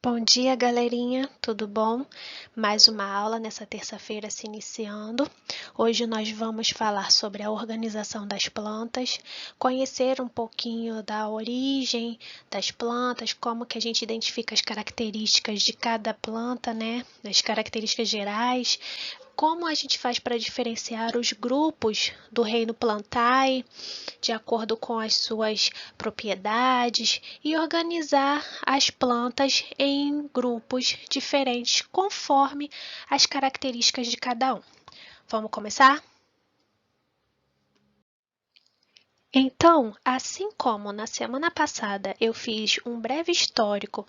Bom dia, galerinha, tudo bom? Mais uma aula nessa terça-feira se iniciando. Hoje nós vamos falar sobre a organização das plantas, conhecer um pouquinho da origem das plantas, como que a gente identifica as características de cada planta, né? As características gerais, como a gente faz para diferenciar os grupos do reino Plantae, de acordo com as suas propriedades, e organizar as plantas em grupos diferentes conforme as características de cada um. Vamos começar? Então, assim como na semana passada eu fiz um breve histórico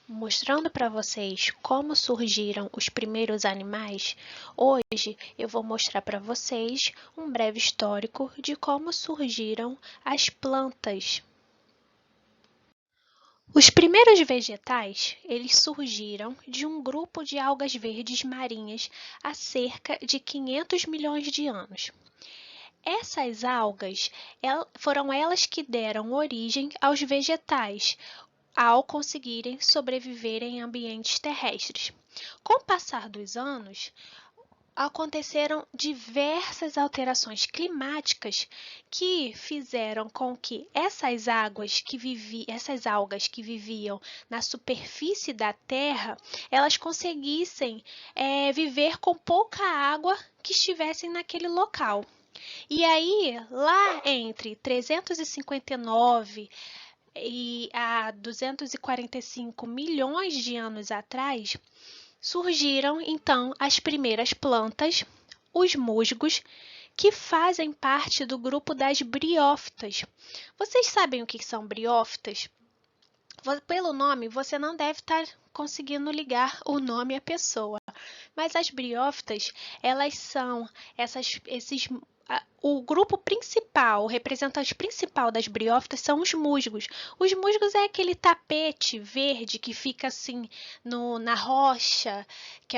mostrando para vocês como surgiram os primeiros animais, hoje eu vou mostrar para vocês um breve histórico de como surgiram as plantas. Os primeiros vegetais, eles surgiram de um grupo de algas verdes marinhas há cerca de 500 milhões de anos. Essas algas foram elas que deram origem aos vegetais, ao conseguirem sobreviver em ambientes terrestres. Com o passar dos anos, aconteceram diversas alterações climáticas que fizeram com que essas algas que viviam na superfície da Terra, elas conseguissem viver com pouca água que estivessem naquele local. E aí, lá entre 359 e a 245 milhões de anos atrás, surgiram então as primeiras plantas, os musgos, que fazem parte do grupo das briófitas. Vocês sabem o que são briófitas? Pelo nome, você não deve estar conseguindo ligar o nome à pessoa, mas as briófitas, elas são o grupo principal, o representante principal das briófitas são os musgos. Os musgos é aquele tapete verde que fica assim na rocha, que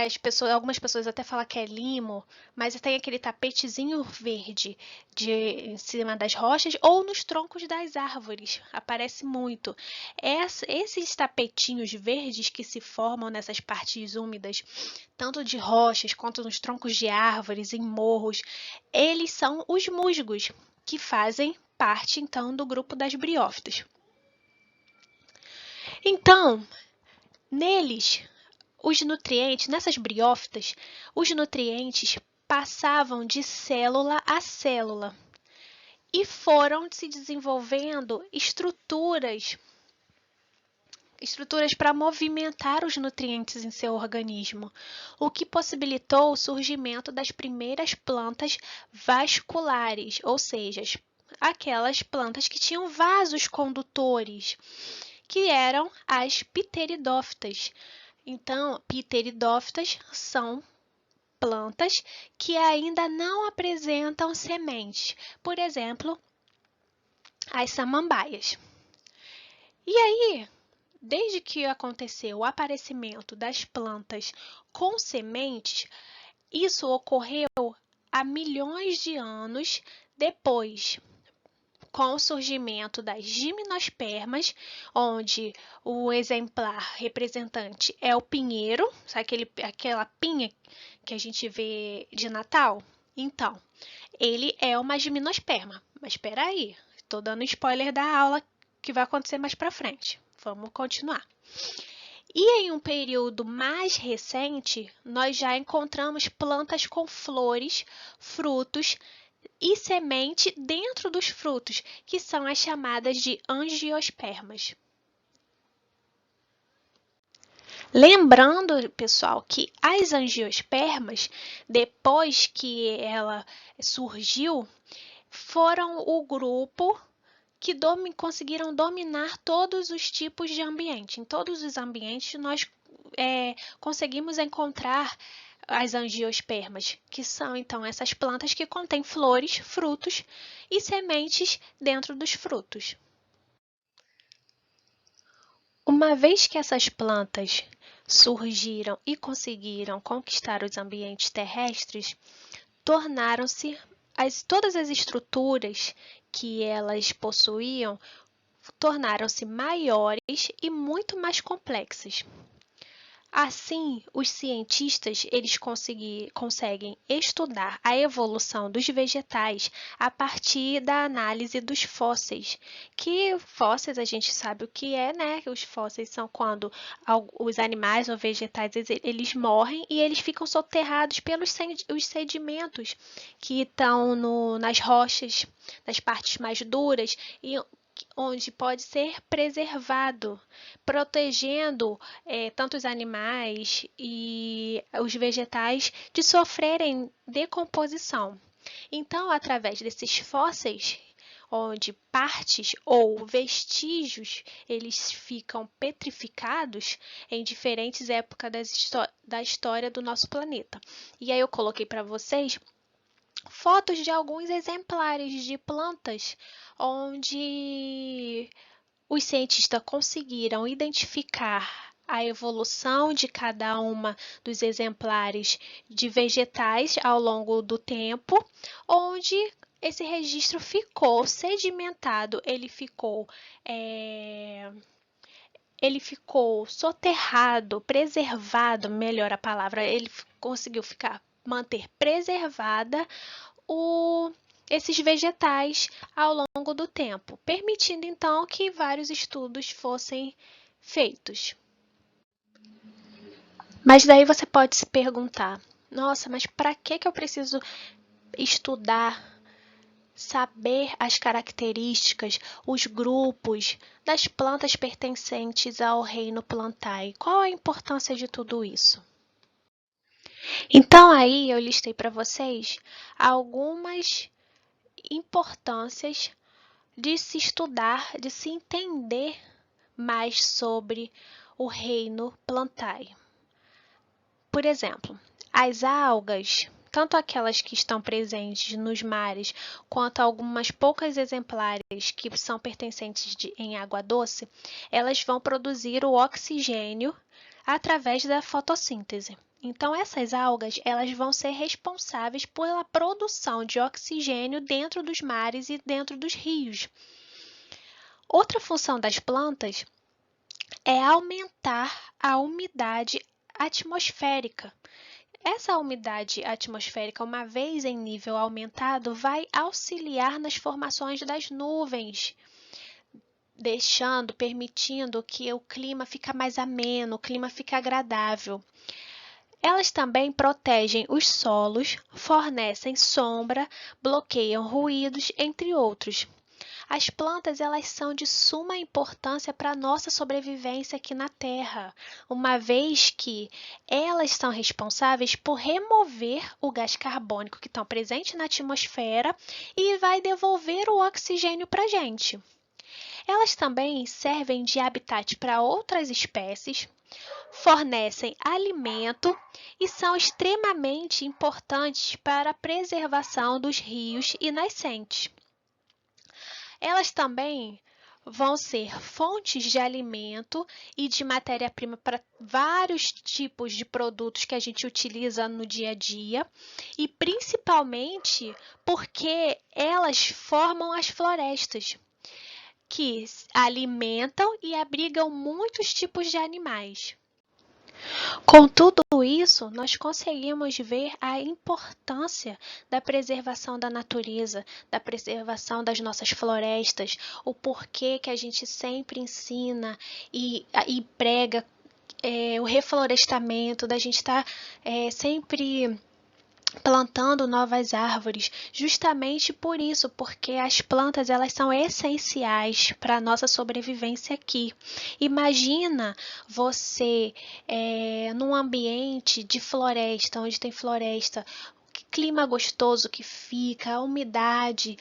algumas pessoas até falam que é limo, mas tem aquele tapetezinho verde em cima das rochas ou nos troncos das árvores. Aparece muito. Esses tapetinhos verdes que se formam nessas partes úmidas, tanto de rochas quanto nos troncos de árvores, em morros, eles são os musgos, que fazem parte, então, do grupo das briófitas. Então, nessas briófitas, os nutrientes passavam de célula a célula e foram se desenvolvendo estruturas para movimentar os nutrientes em seu organismo, o que possibilitou o surgimento das primeiras plantas vasculares, ou seja, aquelas plantas que tinham vasos condutores, que eram as pteridófitas. Então, pteridófitas são plantas que ainda não apresentam sementes, por exemplo, as samambaias. E aí, desde que aconteceu o aparecimento das plantas com sementes, isso ocorreu há milhões de anos depois, com o surgimento das gimnospermas, onde o exemplar representante é o pinheiro, sabe aquela pinha que a gente vê de Natal? Então, ele é uma gimnosperma. Mas espera aí, estou dando spoiler da aula que vai acontecer mais para frente. Vamos continuar. E em um período mais recente, nós já encontramos plantas com flores, frutos e semente dentro dos frutos, que são as chamadas de angiospermas. Lembrando, pessoal, que as angiospermas, depois que ela surgiu, foram o grupo que conseguiram dominar todos os tipos de ambiente. Em todos os ambientes, nós conseguimos encontrar as angiospermas, que são, então, essas plantas que contêm flores, frutos e sementes dentro dos frutos. Uma vez que essas plantas surgiram e conseguiram conquistar os ambientes terrestres, tornaram-se todas as estruturas que elas possuíam tornaram-se maiores e muito mais complexas. Assim, os cientistas eles conseguem estudar a evolução dos vegetais a partir da análise dos fósseis. Que fósseis a gente sabe o que é, né? Os fósseis são quando os animais ou vegetais eles morrem e eles ficam soterrados pelos os sedimentos que estão nas rochas, nas partes mais duras e onde pode ser preservado, protegendo tanto os animais e os vegetais de sofrerem decomposição. Então, através desses fósseis, onde partes ou vestígios eles ficam petrificados em diferentes épocas da história do nosso planeta. E aí eu coloquei para vocês fotos de alguns exemplares de plantas onde os cientistas conseguiram identificar a evolução de cada uma dos exemplares de vegetais ao longo do tempo, onde esse registro ficou sedimentado, ele ficou soterrado, preservado, melhor a palavra, ele conseguiu manter preservada esses vegetais ao longo do tempo, permitindo então que vários estudos fossem feitos. Mas daí você pode se perguntar: nossa, mas para que eu preciso estudar, saber as características, os grupos das plantas pertencentes ao reino Plantae? Qual a importância de tudo isso? Então aí eu listei para vocês algumas importâncias de se estudar, de se entender mais sobre o reino Plantae. Por exemplo, as algas, tanto aquelas que estão presentes nos mares, quanto algumas poucas exemplares que são pertencentes em água doce, elas vão produzir o oxigênio através da fotossíntese. Então, essas algas elas vão ser responsáveis pela produção de oxigênio dentro dos mares e dentro dos rios. Outra função das plantas é aumentar a umidade atmosférica. Essa umidade atmosférica, uma vez em nível aumentado, vai auxiliar nas formações das nuvens, permitindo que o clima fique mais ameno, o clima fique agradável. Elas também protegem os solos, fornecem sombra, bloqueiam ruídos, entre outros. As plantas elas são de suma importância para a nossa sobrevivência aqui na Terra, uma vez que elas são responsáveis por remover o gás carbônico que está presente na atmosfera e vai devolver o oxigênio para a gente. Elas também servem de habitat para outras espécies, fornecem alimento e são extremamente importantes para a preservação dos rios e nascentes. Elas também vão ser fontes de alimento e de matéria-prima para vários tipos de produtos que a gente utiliza no dia a dia e principalmente porque elas formam as florestas, que alimentam e abrigam muitos tipos de animais. Com tudo isso, nós conseguimos ver a importância da preservação da natureza, da preservação das nossas florestas, o porquê que a gente sempre ensina e prega o reflorestamento, da gente estar sempre plantando novas árvores, justamente por isso, porque as plantas elas são essenciais para a nossa sobrevivência aqui. Imagina você num ambiente de floresta, onde tem floresta, que clima gostoso que fica, a umidade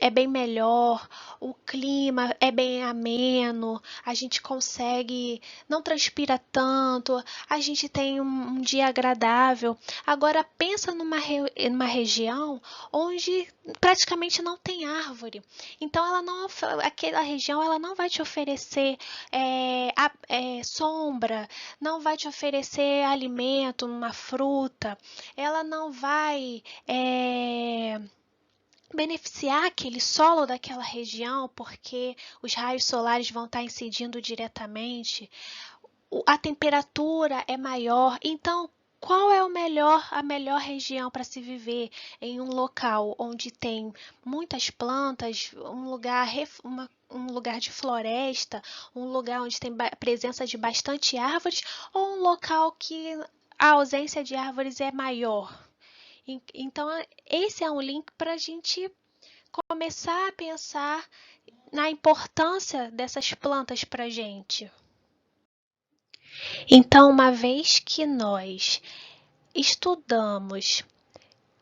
é bem melhor, o clima é bem ameno, a gente consegue, não transpira tanto, a gente tem um dia agradável. Agora pensa numa região onde praticamente não tem árvore. Então aquela região ela não vai te oferecer sombra, não vai te oferecer alimento, uma fruta, ela não vai beneficiar aquele solo daquela região, porque os raios solares vão estar incidindo diretamente. a temperatura é maior. Então, qual é a melhor região para se viver em um local onde tem muitas plantas, um lugar de floresta, um lugar onde tem presença de bastante árvores, ou um local que a ausência de árvores é maior? Então, esse é um link para a gente começar a pensar na importância dessas plantas para a gente. Então, uma vez que nós estudamos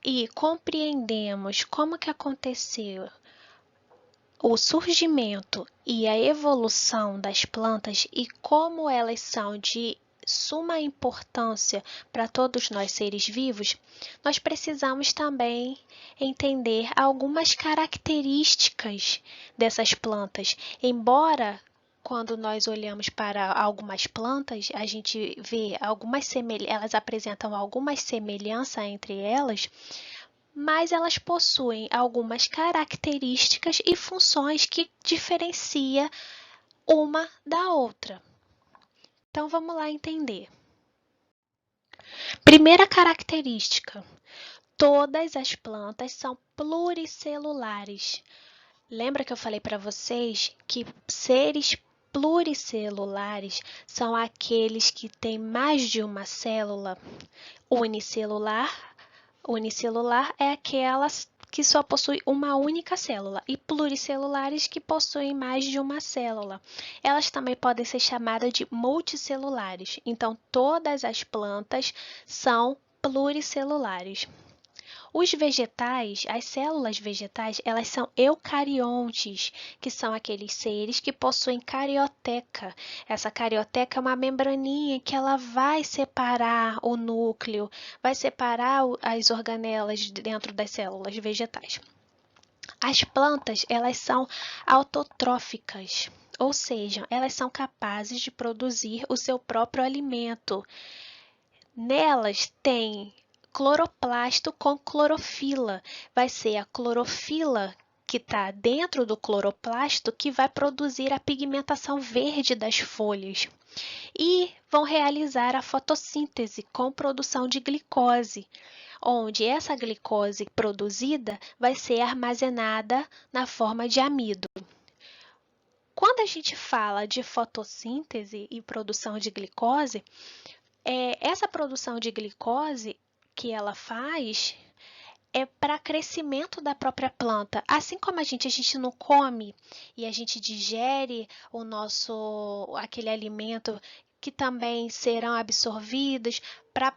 e compreendemos como que aconteceu o surgimento e a evolução das plantas e como elas são de suma importância para todos nós seres vivos, nós precisamos também entender algumas características dessas plantas. Embora quando nós olhamos para algumas plantas, a gente vê elas apresentam algumas semelhanças entre elas, mas elas possuem algumas características e funções que diferenciam uma da outra. Então vamos lá entender. Primeira característica: todas as plantas são pluricelulares. Lembra que eu falei para vocês que seres pluricelulares são aqueles que têm mais de uma célula? Unicelular é aquelas que só possuem uma única célula, e pluricelulares que possuem mais de uma célula. Elas também podem ser chamadas de multicelulares. Então, todas as plantas são pluricelulares. Os vegetais, as células vegetais, elas são eucariontes, que são aqueles seres que possuem carioteca. Essa carioteca é uma membraninha que ela vai separar o núcleo, vai separar as organelas dentro das células vegetais. As plantas, elas são autotróficas, ou seja, elas são capazes de produzir o seu próprio alimento. Nelas tem cloroplasto com clorofila. Vai ser a clorofila que está dentro do cloroplasto que vai produzir a pigmentação verde das folhas. E vão realizar a fotossíntese com produção de glicose, onde essa glicose produzida vai ser armazenada na forma de amido. Quando a gente fala de fotossíntese e produção de glicose, essa produção de glicose que ela faz é para crescimento da própria planta. Assim como a gente não come e a gente digere aquele alimento que também serão absorvidos para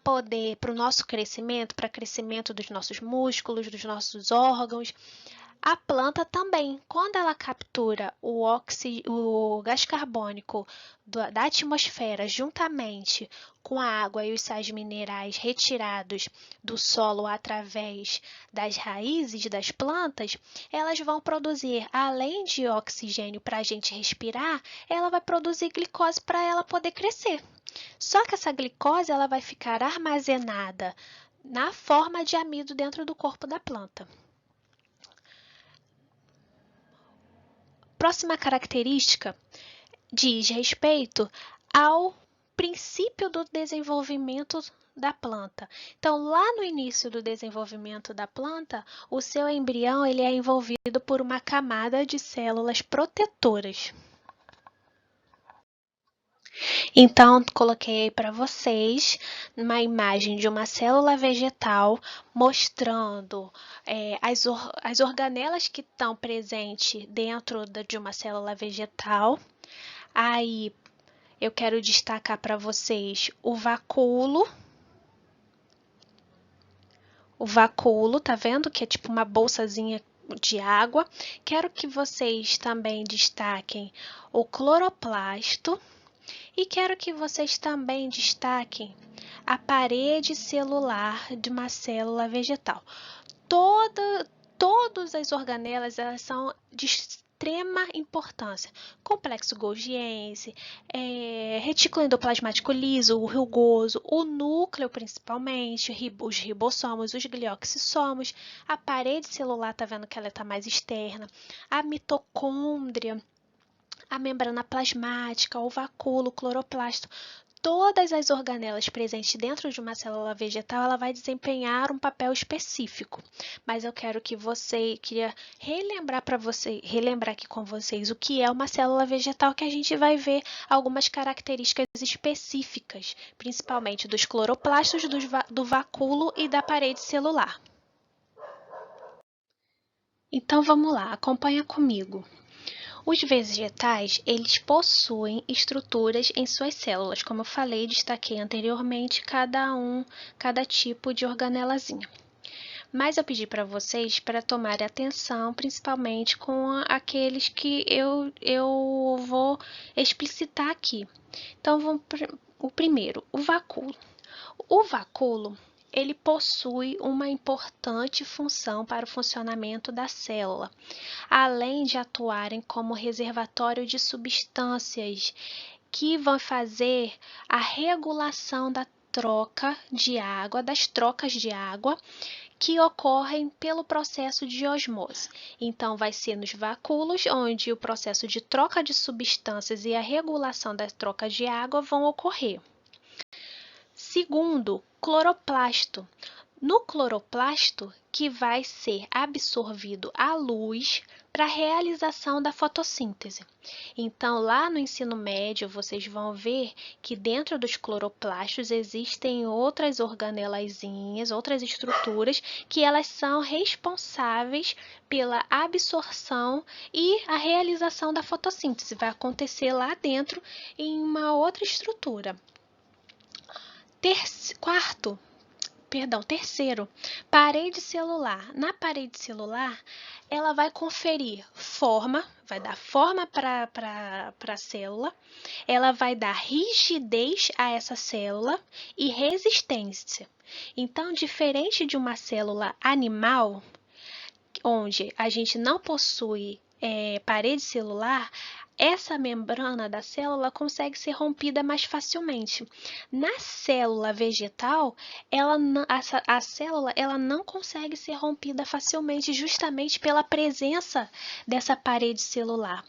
o nosso crescimento, para crescimento dos nossos músculos, dos nossos órgãos. A planta também, quando ela captura o gás carbônico da atmosfera juntamente com a água e os sais minerais retirados do solo através das raízes das plantas, elas vão produzir, além de oxigênio para a gente respirar, ela vai produzir glicose para ela poder crescer. Só que essa glicose ela vai ficar armazenada na forma de amido dentro do corpo da planta. Próxima característica diz respeito ao princípio do desenvolvimento da planta. Então, lá no início do desenvolvimento da planta, o seu embrião ele é envolvido por uma camada de células protetoras. Então, coloquei para vocês uma imagem de uma célula vegetal mostrando as organelas que estão presentes dentro de uma célula vegetal. Aí, eu quero destacar para vocês o vacúolo. O vacúolo, tá vendo? Que é tipo uma bolsazinha de água. Quero que vocês também destaquem o cloroplasto. E quero que vocês também destaquem a parede celular de uma célula vegetal. Todas as organelas elas são de extrema importância. Complexo golgiense, retículo endoplasmático liso, o rugoso, o núcleo principalmente, os ribossomos, os glioxissomos, a parede celular, tá vendo que ela está mais externa, a mitocôndria, a membrana plasmática, o vacúolo, o cloroplasto. Todas as organelas presentes dentro de uma célula vegetal, ela vai desempenhar um papel específico. Mas eu queria relembrar aqui com vocês o que é uma célula vegetal, que a gente vai ver algumas características específicas, principalmente dos cloroplastos, do vacúolo e da parede celular. Então vamos lá, acompanha comigo. Os vegetais, eles possuem estruturas em suas células, como eu falei, destaquei anteriormente, cada tipo de organelazinha. Mas eu pedi para vocês para tomarem atenção, principalmente com aqueles que eu vou explicitar aqui. Então, o primeiro, o vacúolo. O vacúolo, ele possui uma importante função para o funcionamento da célula, além de atuarem como reservatório de substâncias que vão fazer a regulação da troca de água, das trocas de água que ocorrem pelo processo de osmose. Então, vai ser nos vacúolos onde o processo de troca de substâncias e a regulação das trocas de água vão ocorrer. Segundo, cloroplasto. No cloroplasto, que vai ser absorvido a luz para a realização da fotossíntese. Então, lá no ensino médio, vocês vão ver que dentro dos cloroplastos existem outras organelazinhas, outras estruturas, que elas são responsáveis pela absorção e a realização da fotossíntese. Vai acontecer lá dentro em uma outra estrutura. Terceiro, parede celular. Na parede celular, ela vai conferir forma, vai dar forma para a célula, ela vai dar rigidez a essa célula e resistência. Então, diferente de uma célula animal, onde a gente não possui parede celular, essa membrana da célula consegue ser rompida mais facilmente. Na célula vegetal, a célula ela não consegue ser rompida facilmente, justamente pela presença dessa parede celular.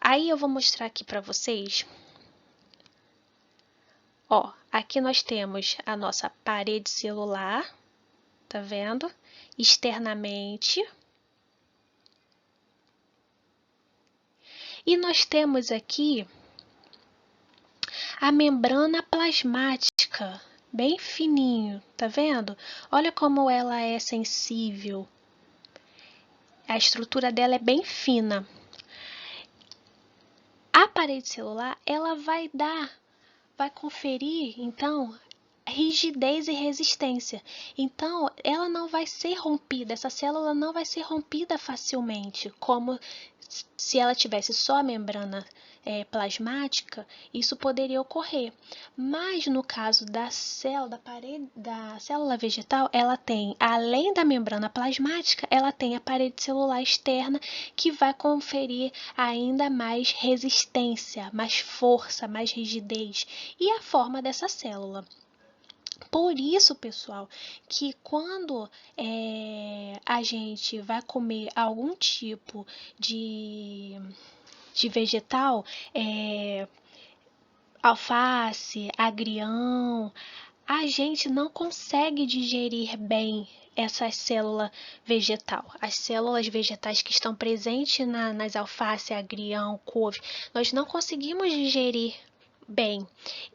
Aí eu vou mostrar aqui para vocês. Ó, aqui nós temos a nossa parede celular, tá vendo? Externamente. E nós temos aqui a membrana plasmática, bem fininho, tá vendo? Olha como ela é sensível. A estrutura dela é bem fina. A parede celular, ela vai conferir, então, rigidez e resistência. Então, ela não vai ser rompida, essa célula não vai ser rompida facilmente, como se ela tivesse só a membrana plasmática, isso poderia ocorrer. Mas no caso da célula vegetal, ela tem, além da membrana plasmática, ela tem a parede celular externa, que vai conferir ainda mais resistência, mais força, mais rigidez e a forma dessa célula. Por isso, pessoal, que quando a gente vai comer algum tipo de vegetal, alface, agrião, a gente não consegue digerir bem essa célula vegetal. As células vegetais que estão presentes nas alface, agrião, couve, nós não conseguimos digerir bem.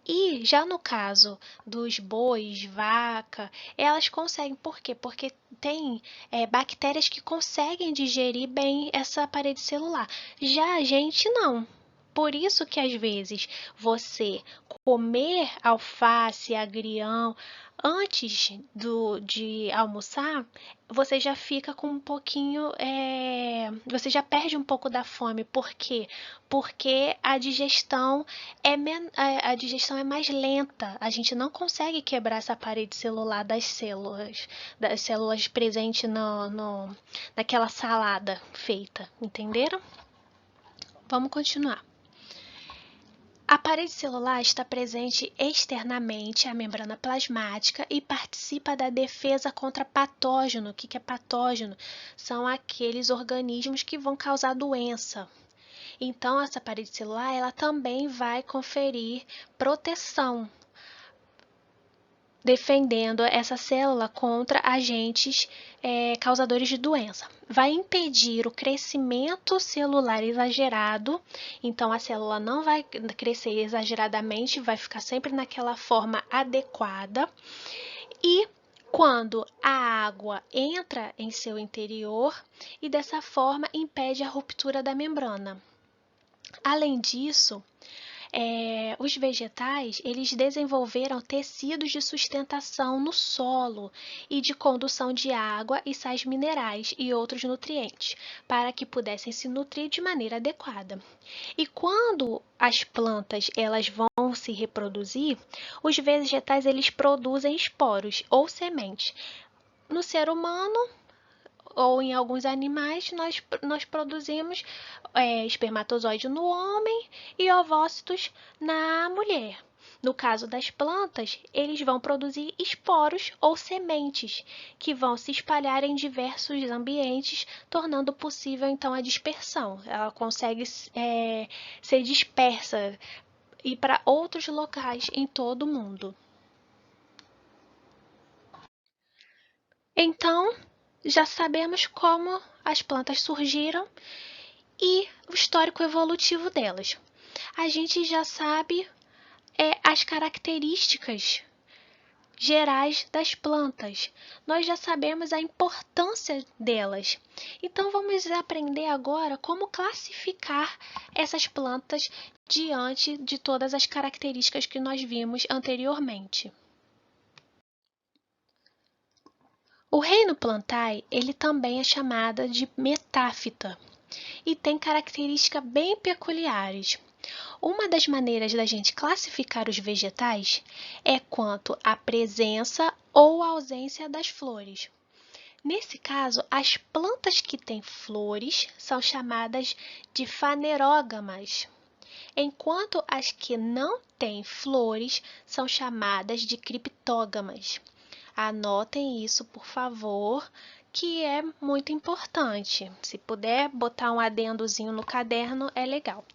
E já no caso dos bois, vaca, elas conseguem. Por quê? Porque tem bactérias que conseguem digerir bem essa parede celular. Já a gente não. Por isso que às vezes você comer alface, agrião, antes de almoçar, você já fica com um pouquinho, você já perde um pouco da fome. Por quê? Porque a digestão é mais lenta. A gente não consegue quebrar essa parede celular das células presentes naquela salada feita. Entenderam? Vamos continuar. A parede celular está presente externamente à membrana plasmática e participa da defesa contra patógeno. O que é patógeno? São aqueles organismos que vão causar doença. Então, essa parede celular, ela também vai conferir proteção, defendendo essa célula contra agentes causadores de doença. Vai impedir o crescimento celular exagerado, então a célula não vai crescer exageradamente, vai ficar sempre naquela forma adequada. E quando a água entra em seu interior e dessa forma impede a ruptura da membrana. Além disso, os vegetais eles desenvolveram tecidos de sustentação no solo e de condução de água e sais minerais e outros nutrientes, para que pudessem se nutrir de maneira adequada. E quando as plantas elas vão se reproduzir, os vegetais eles produzem esporos ou sementes. No ser humano, ou em alguns animais, nós produzimos espermatozoide no homem e ovócitos na mulher. No caso das plantas, eles vão produzir esporos ou sementes, que vão se espalhar em diversos ambientes, tornando possível, então, a dispersão. Ela consegue ser dispersa e ir para outros locais em todo o mundo. Então, já sabemos como as plantas surgiram e o histórico evolutivo delas. A gente já sabe as características gerais das plantas. Nós já sabemos a importância delas. Então vamos aprender agora como classificar essas plantas diante de todas as características que nós vimos anteriormente. O reino Plantae, ele também é chamado de metáfita e tem características bem peculiares. Uma das maneiras da gente classificar os vegetais é quanto à presença ou ausência das flores. Nesse caso, as plantas que têm flores são chamadas de fanerógamas, enquanto as que não têm flores são chamadas de criptógamas. Anotem isso, por favor, que é muito importante. Se puder botar um adendozinho no caderno, é legal.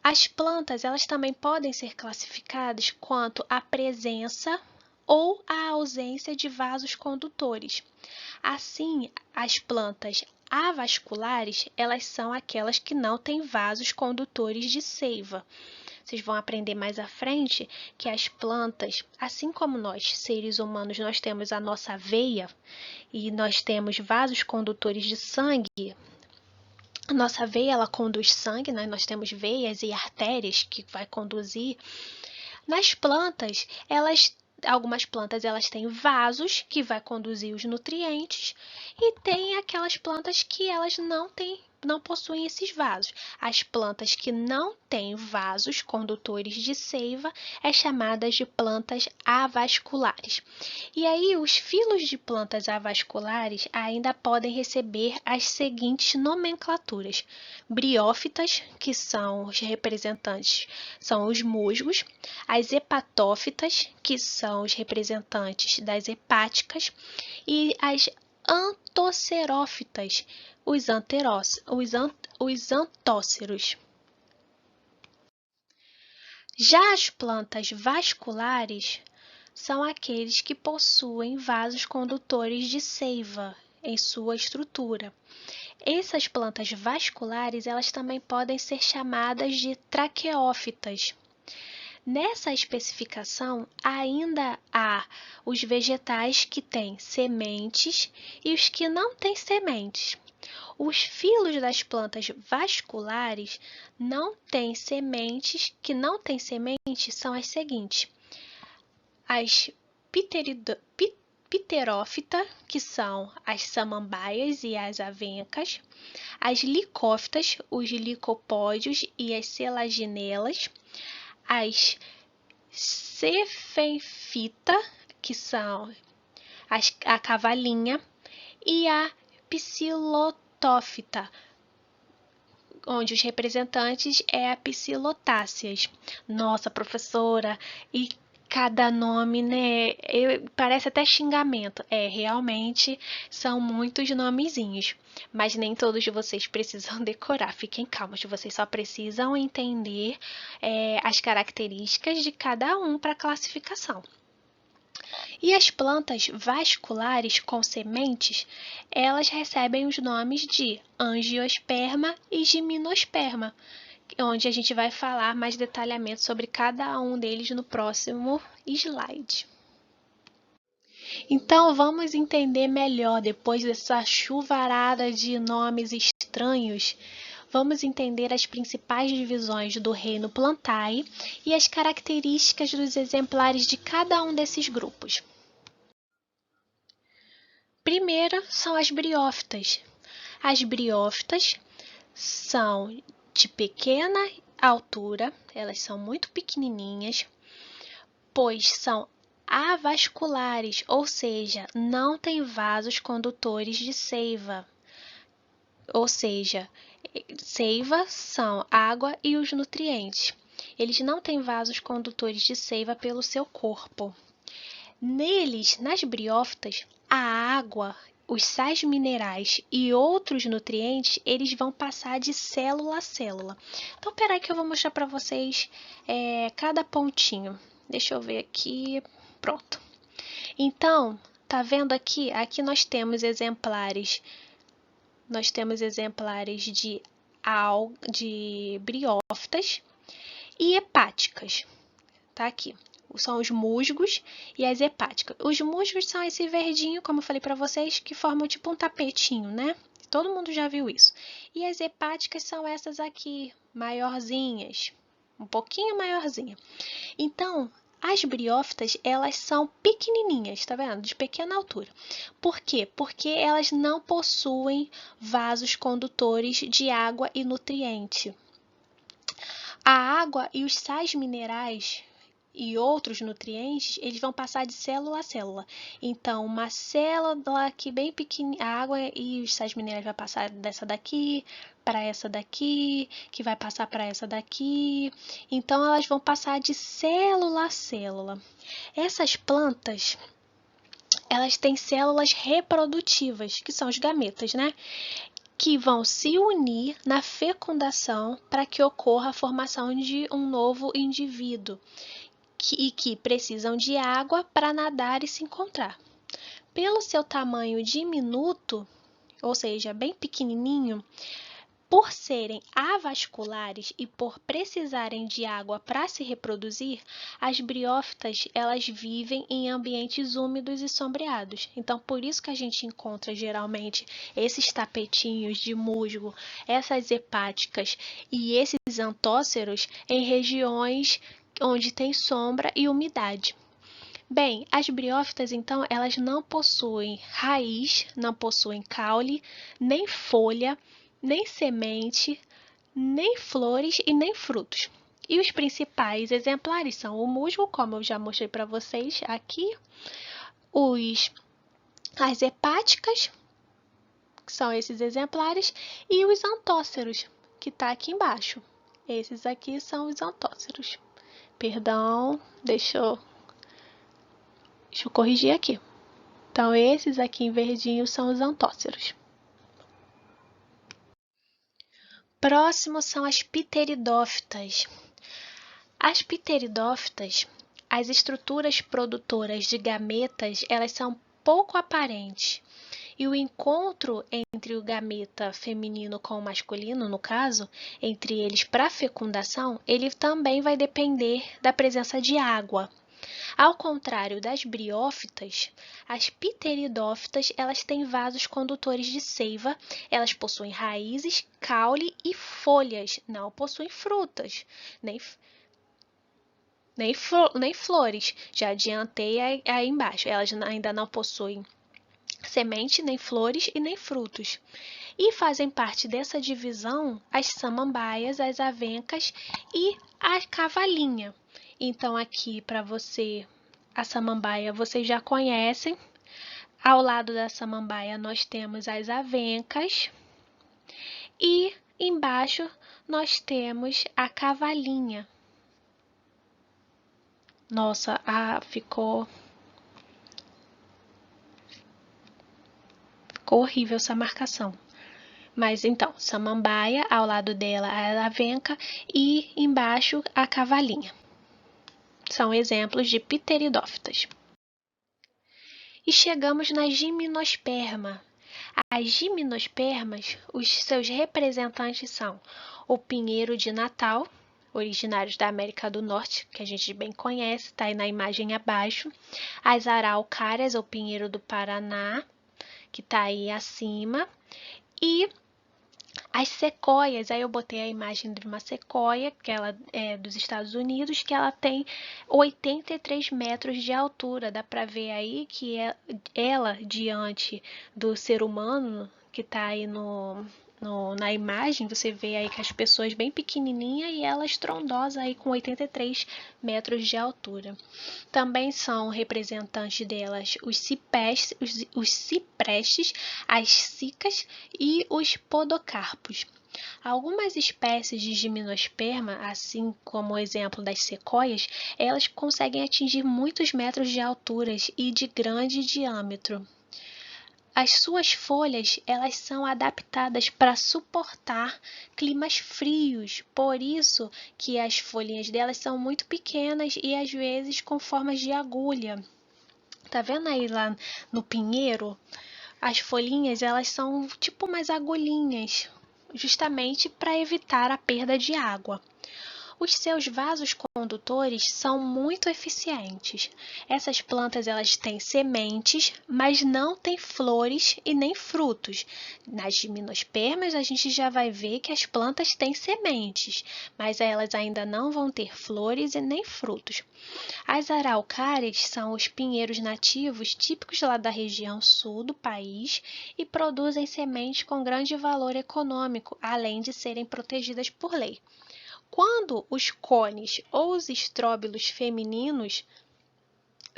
As plantas, elas também podem ser classificadas quanto à presença ou à ausência de vasos condutores. Assim, as plantas avasculares, elas são aquelas que não têm vasos condutores de seiva. Vocês vão aprender mais à frente que as plantas, assim como nós, seres humanos, nós temos a nossa veia e nós temos vasos condutores de sangue. A nossa veia, ela conduz sangue, né? Nós temos veias e artérias que vai conduzir. Nas plantas, algumas plantas elas têm vasos que vai conduzir os nutrientes e tem aquelas plantas que elas não possuem esses vasos. As plantas que não têm vasos condutores de seiva é chamadas de plantas avasculares. E aí os filos de plantas avasculares ainda podem receber as seguintes nomenclaturas: briófitas, que são os representantes, são os musgos, as hepatófitas, que são os representantes das hepáticas, e as antocerófitas, os antóceros. Já as plantas vasculares são aqueles que possuem vasos condutores de seiva em sua estrutura. Essas plantas vasculares, elas também podem ser chamadas de traqueófitas. Nessa especificação, ainda há os vegetais que têm sementes e os que não têm sementes. Os filos das plantas vasculares que não têm sementes são as seguintes: as pterófitas, que são as samambaias e as avencas, as licófitas, os licopódios e as selaginelas, as cefenfita, que são a cavalinha, e a psilotófita, onde os representantes é a psilotáceas. Nossa, professora, e Cada nome, né? Parece até xingamento. Realmente são muitos nomezinhos. Mas nem todos de vocês precisam decorar. Fiquem calmos, vocês só precisam entender as características de cada um para classificação. E as plantas vasculares com sementes, elas recebem os nomes de angiosperma e gimnosperma, onde a gente vai falar mais detalhamento sobre cada um deles no próximo slide. Então, vamos entender melhor, depois dessa chuvarada de nomes estranhos, vamos entender as principais divisões do reino Plantae e as características dos exemplares de cada um desses grupos. Primeira são as briófitas. As briófitas são de pequena altura, elas são muito pequenininhas, pois são avasculares, ou seja, não têm vasos condutores de seiva. Ou seja, seiva são água e os nutrientes. Eles não têm vasos condutores de seiva pelo seu corpo. Neles, nas briófitas, a água, os sais minerais e outros nutrientes, eles vão passar de célula a célula. Então, peraí que eu vou mostrar para vocês cada pontinho. Deixa eu ver aqui. Pronto. Então, tá vendo aqui? Aqui nós temos exemplares. De briófitas e hepáticas. Tá aqui. São os musgos e as hepáticas. Os musgos são esse verdinho, como eu falei para vocês, que formam tipo um tapetinho, né? Todo mundo já viu isso. E as hepáticas são essas aqui, maiorzinhas, um pouquinho maiorzinha. Então, as briófitas, elas são pequenininhas, tá vendo? De pequena altura. Por quê? Porque elas não possuem vasos condutores de água e nutriente. A água e os sais minerais e outros nutrientes, eles vão passar de célula a célula. Então, uma célula aqui bem pequenininha, a água e os sais minerais vai passar dessa daqui para essa daqui, que vai passar para essa daqui. Então, elas vão passar de célula a célula. Essas plantas, elas têm células reprodutivas, que são os gametas, né? Que vão se unir na fecundação para que ocorra a formação de um novo indivíduo e que precisam de água para nadar e se encontrar. Pelo seu tamanho diminuto, ou seja, bem pequenininho, por serem avasculares e por precisarem de água para se reproduzir, as briófitas, elas vivem em ambientes úmidos e sombreados. Então, por isso que a gente encontra geralmente esses tapetinhos de musgo, essas hepáticas e esses antóceros em regiões onde tem sombra e umidade. Bem, as briófitas, então, elas não possuem raiz, não possuem caule, nem folha, nem semente, nem flores e nem frutos. E os principais exemplares são o musgo, como eu já mostrei para vocês aqui, as hepáticas, que são esses exemplares, e os antóceros, que está aqui embaixo. Esses aqui são os antóceros. Perdão, deixa eu corrigir aqui. Então, esses aqui em verdinho são os antóceros. Próximo são as pteridófitas. As pteridófitas, as estruturas produtoras de gametas, elas são pouco aparentes. E o encontro entre o gameta feminino com o masculino, no caso, entre eles para fecundação, ele também vai depender da presença de água. Ao contrário das briófitas, as pteridófitas, elas têm vasos condutores de seiva, elas possuem raízes, caule e folhas, não possuem frutas, nem flores. Já adiantei aí embaixo, elas ainda não possuem semente, nem flores e nem frutos. E fazem parte dessa divisão as samambaias, as avencas e a cavalinha. Então, aqui para você, a samambaia vocês já conhecem. Ao lado da samambaia nós temos as avencas e embaixo nós temos a cavalinha. Nossa, ficou horrível essa marcação. Mas então, samambaia, ao lado dela a avenca e embaixo a cavalinha. São exemplos de pteridófitas. E chegamos na gimnosperma. As gimnospermas, os seus representantes são o pinheiro de Natal, originários da América do Norte, que a gente bem conhece, está aí na imagem abaixo. As araucárias, ou pinheiro do Paraná, que está aí acima. E as sequoias, aí eu botei a imagem de uma sequoia, que ela é dos Estados Unidos, que ela tem 83 metros de altura. Dá para ver aí que ela, diante do ser humano, que está aí na imagem, você vê aí que as pessoas bem pequenininha e ela estrondosa aí com 83 metros de altura. Também são representantes delas os ciprestes, as cicas e os podocarpos. Algumas espécies de gimnosperma, assim como o exemplo das sequoias, elas conseguem atingir muitos metros de altura e de grande diâmetro. As suas folhas, elas são adaptadas para suportar climas frios, por isso que as folhinhas delas são muito pequenas e às vezes com formas de agulha. Tá vendo aí lá no pinheiro? As folhinhas, elas são tipo umas agulhinhas, justamente para evitar a perda de água. Os seus vasos condutores são muito eficientes. Essas plantas elas têm sementes, mas não têm flores e nem frutos. Nas gimnospermas a gente já vai ver que as plantas têm sementes, mas elas ainda não vão ter flores e nem frutos. As araucárias são os pinheiros nativos típicos lá da região sul do país e produzem sementes com grande valor econômico, além de serem protegidas por lei. Quando os cones ou os estróbilos femininos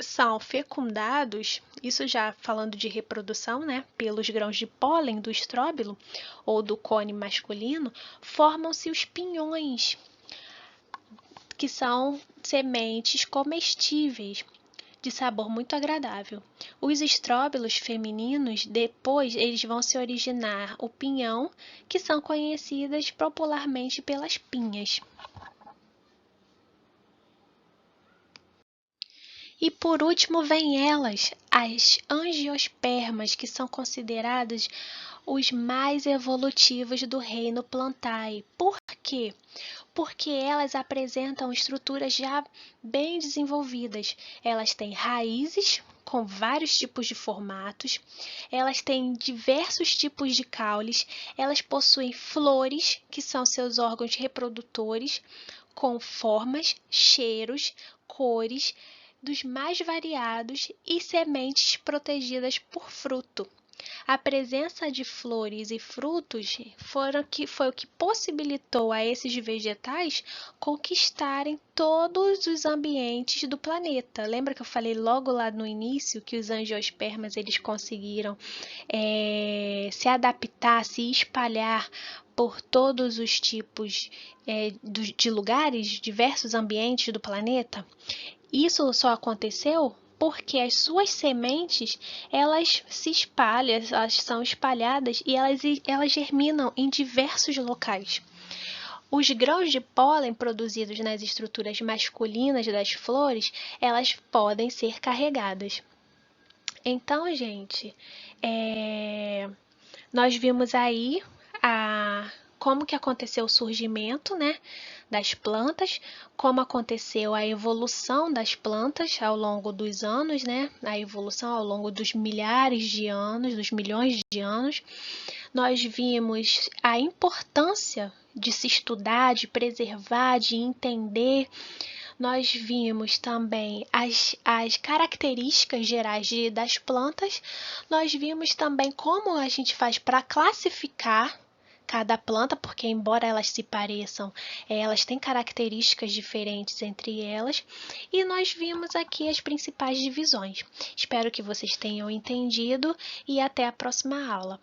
são fecundados, isso já falando de reprodução, né, pelos grãos de pólen do estróbilo ou do cone masculino, formam-se os pinhões, que são sementes comestíveis de sabor muito agradável. Os estróbilos femininos, depois, eles vão se originar o pinhão, que são conhecidas popularmente pelas pinhas. E por último vem elas, as angiospermas, que são consideradas os mais evolutivos do reino Plantae. Por quê? Porque elas apresentam estruturas já bem desenvolvidas. Elas têm raízes com vários tipos de formatos, elas têm diversos tipos de caules, elas possuem flores, que são seus órgãos reprodutores, com formas, cheiros, cores, dos mais variados e sementes protegidas por fruto. A presença de flores e frutos foi o que possibilitou a esses vegetais conquistarem todos os ambientes do planeta. Lembra que eu falei logo lá no início que os angiospermas eles conseguiram se adaptar, se espalhar por todos os tipos de lugares, diversos ambientes do planeta? Isso só aconteceu porque as suas sementes, elas se espalham, elas são espalhadas e elas germinam em diversos locais. Os grãos de pólen produzidos nas estruturas masculinas das flores, elas podem ser carregadas. Então, gente, nós vimos aí como que aconteceu o surgimento, né, das plantas, como aconteceu a evolução das plantas ao longo dos anos, né, a evolução ao longo dos milhares de anos, dos milhões de anos. Nós vimos a importância de se estudar, de preservar, de entender. Nós vimos também as características gerais das plantas. Nós vimos também como a gente faz para classificar cada planta, porque embora elas se pareçam, elas têm características diferentes entre elas, e nós vimos aqui as principais divisões. Espero que vocês tenham entendido e até a próxima aula.